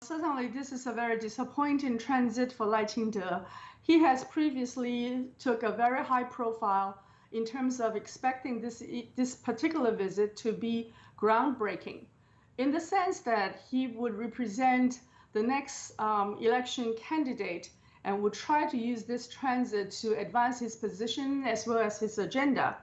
Certainly, this is a very disappointing transit for Lai Ching-te. He has previously took a very high profile in terms of expecting this particular visit to be groundbreaking, in the sense that he would represent the next election candidate and would try to use this transit to advance his position as well as his agenda.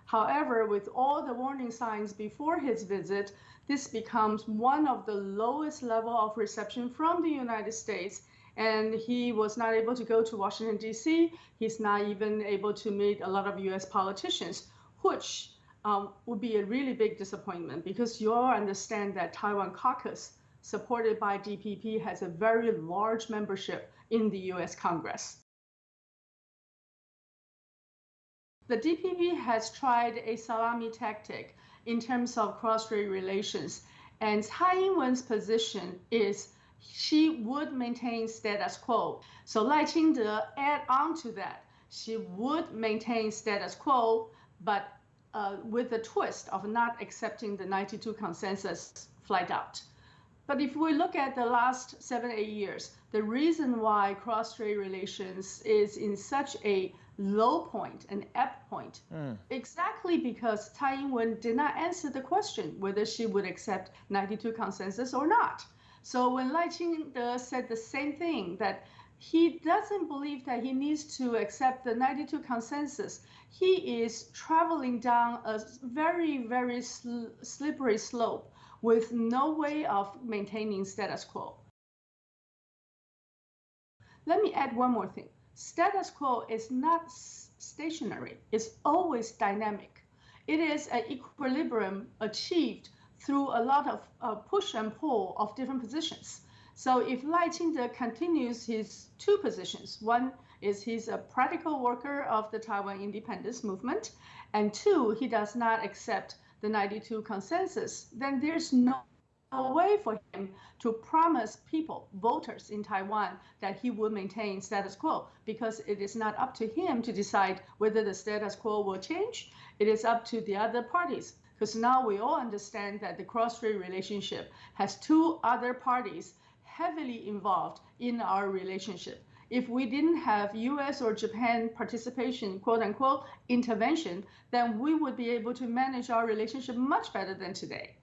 However, with all the warning signs before his visit, this becomes one of the lowest level of reception from the United States. And he was not able to go to Washington, D.C. He's not even able to meet a lot of U.S. politicians, which would be a really big disappointment, because you all understand that Taiwan caucus, supported by DPP, has a very large membership in the U.S. Congress. The DPP has tried a salami tactic in terms of cross-strait relations, and Tsai Ing-wen's position is she would maintain status quo. So Lai Ching-te add on to that. She would maintain status quo, but with the twist of not accepting the 92 consensus flight out. But if we look at the last 7-8 years, the reason why cross-strait relations is in such a low point, an ebb point, exactly because Tsai Ing-wen did not answer the question whether she would accept 92 consensus or not. So when Lai Ching-te said the same thing, that he doesn't believe that he needs to accept the 92 consensus, he is traveling down a very, very slippery slope with no way of maintaining status quo. Let me add one more thing. Status quo is not stationary, it's always dynamic. It is an equilibrium achieved through a lot of push and pull of different positions. So if Lai Ching-te continues his two positions, one is he's a practical worker of the Taiwan independence movement, and two, he does not accept the 92 consensus, then there's no way for him to promise people, voters in Taiwan, that he will maintain status quo, because it is not up to him to decide whether the status quo will change. It is up to the other parties, because now we all understand that the cross-strait relationship has two other parties heavily involved in our relationship. If we didn't have US or Japan participation, quote unquote, intervention, then we would be able to manage our relationship much better than today.